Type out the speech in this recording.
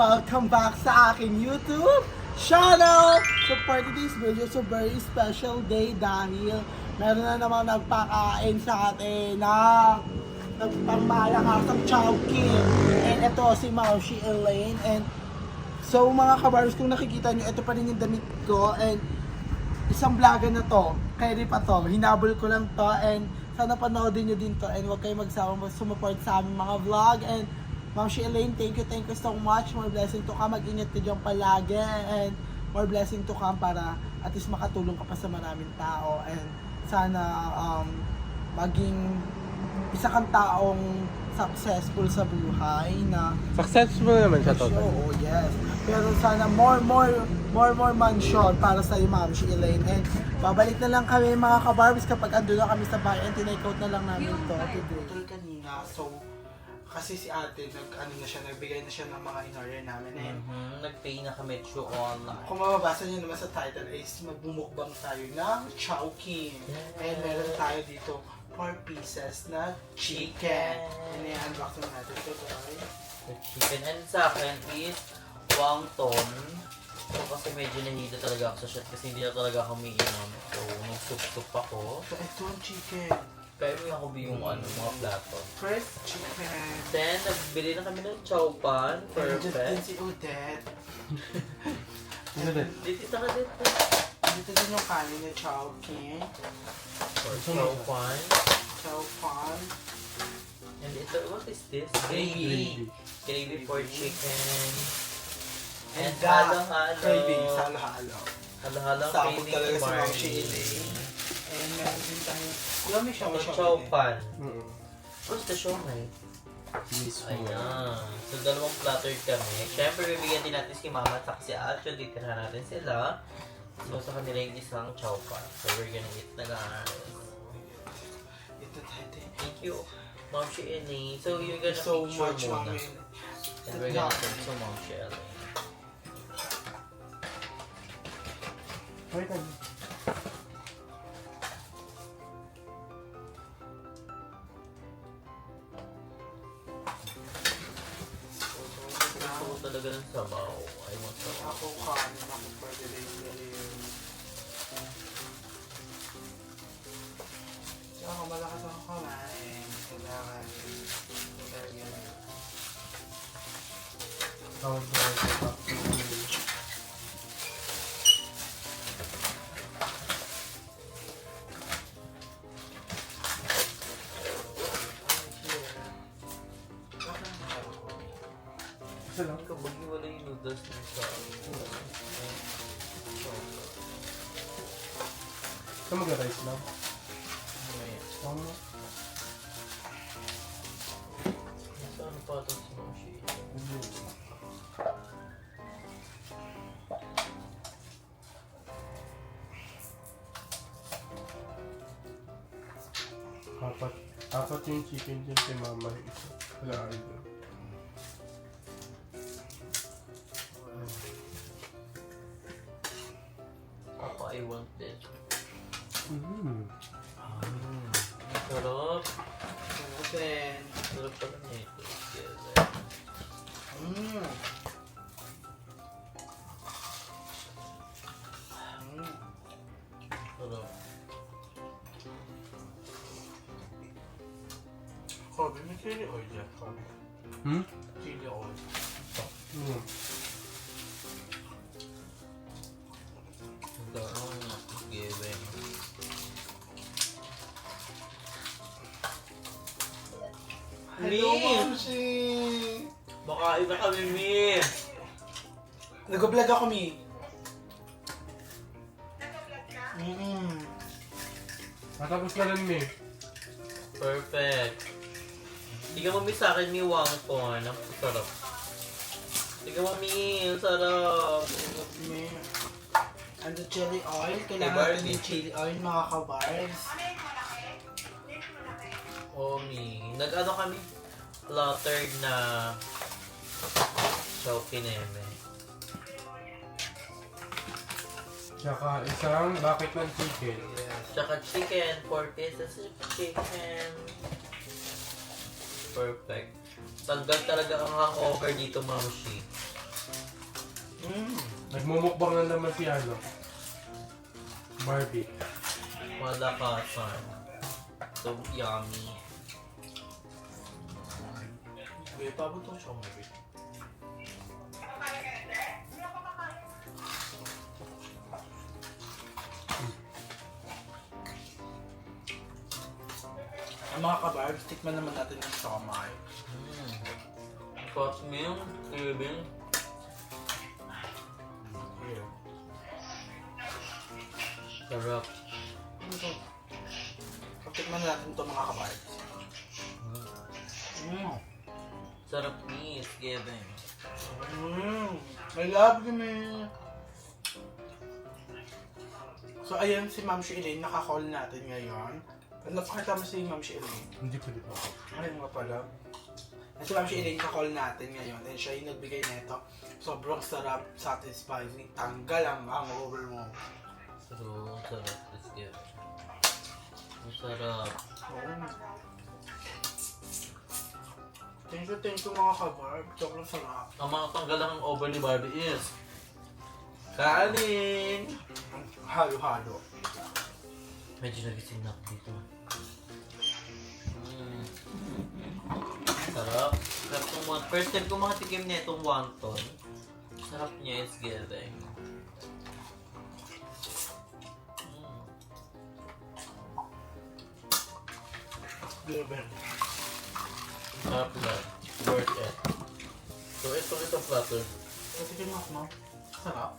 welcome back sa aking YouTube channel! So for today's video, it's a very special day dahil meron na namang nagpakain sa atin ng nagpangmalakasang Chowking. And ito si Maushi Elaine. And so mga kabars, kung nakikita nyo, ito pa rin yung damit ko. And isang vlogger na to, carry pa to, hinabol ko lang to. And sana panoodin nyo din to. And huwag kayo magsawang sumuport sa aming mga vlog. And Maushi Elaine, thank you so much. More blessing to come. Mag-ingat ka dyan palagi. And more blessing to come para at least makatulong ka pa sa maraming tao. And sana maging isa kang taong successful sa buhay na Successful naman siya total. oo, yes. Pero sana more mansion para sa Maushi Elaine. And babalik na lang kami mga kabarbs kapag ando na kami sa bahay and tinake-out na lang namin to today. Kanina, so kasi si ate, nagbigay na siya ng mga in-order namin. And nag-pay na kami through online. kung mababasa niyo naman sa title is magbumukbang tayo ng Chowking. And meron tayo dito 4 pieces na chicken. And i-unbox na natin ito guys. The chicken. And sa akin is wonton. So kasi medyo nahilo talaga ako sa shot kasi hindi na talaga ako umiinom. So nag-soup ako. So ito ang chicken. Kaya may ako yung mga plato. First chicken. Then nagbili na kami ng chow pan. Perfect. Perfect. Din si Odette. Dito ka dito. Dito din yung kanin na Chowking. For chow pan. Chow pan. And ito, what is this? Gravy. Gravy for chicken. And halo-halo. Cravings, halo-halo. Halo-halo Sabog craving talaga si Marnie. Maushi Elaine. And meron din tayo. Di ba may Chow siomay pan. Mm-hmm. What's the siomay? Mismo. Ayan. So, dalawang platter kami. Siyempre, bibigyan din natin si Mama at saka si Alcho. Ditira natin sila. So, sa kanila yung isang chow pan. So, we're gonna eat na guys. Ito tayo. Thank you, Mom Elaine. So, you're gonna So picture much, muna. mami. And we're gonna send to Mom Elaine. Wait lang. Gusto ko talaga ng sabaw. I want sabaw. Ako kanin ako pwede rin yun. Ako malakas ako kumain. Kailangan. Tawag ko lang sa top. Isa lang. Kapag wala yung noodles na sa Ito mag-rice lang. Tama mo. Saan pa ito si Mom Elaine? Apat yung chicken dyan kay mama. Isa. Wala ay doon. Ako, I want this. Sarap. Open. Sarap pala nito. Mmm. Sarap. Kobe, may chili oil dyan. Kobe. Chili oil. Ang darong giving. Hello, Mi! Maushi! Baka iba kami, Mi! Nag-vlog ako, Mi. Matapos na rin, Mi. Perfect. Hindi ka mami sa akin, Mi, wangton. Ang sarap. Hindi ka mami, ang sarap. Mi. And the chili oil. Kailangan Diba, natin Mi? yung chili oil, mga kabars. Oh, Mi. Nag-ano kami? Slaughtered na Chowking Eme. Tsaka isang bucket ng chicken. Tsaka chicken, 4 pieces of chicken. Perfect. Tanggal talaga ang hangover dito, Maushi. Nagmumukbang na naman si ano. Barbie. Malakasan. So yummy. Wait, pabot ko siya mga bit. Ang mga kabarbs, tikman naman natin yung siomai. Hot meal, living. Sarap. Tikman natin ito mga kabarbs. Sarap ni is giving. I love you, man. So, ayan si Ma'am Elaine, naka-call natin ngayon. Napakita mo si Ma'am Elaine. Hindi pwede pa. Ayun nga pala. Si Ma'am Elaine, naka-call natin ngayon. And siya yung nagbigay nito. Sobrang sarap, satisfying. Tanggal ang hangover mo. So, sarap is giving. Masarap. Thank you mga kabarb. Sobrang sarap. Ang mga tanggalang ang over ni Barbie is kanin! Halo-halo. Medyo nagising na ako dito. Sarap. Sarap tong one. First time ko makatikim na itong wonton. Sarap niya is giving. Given. Sarap na. Worth it. So, itong platter. Patikin mo, no? Sarap.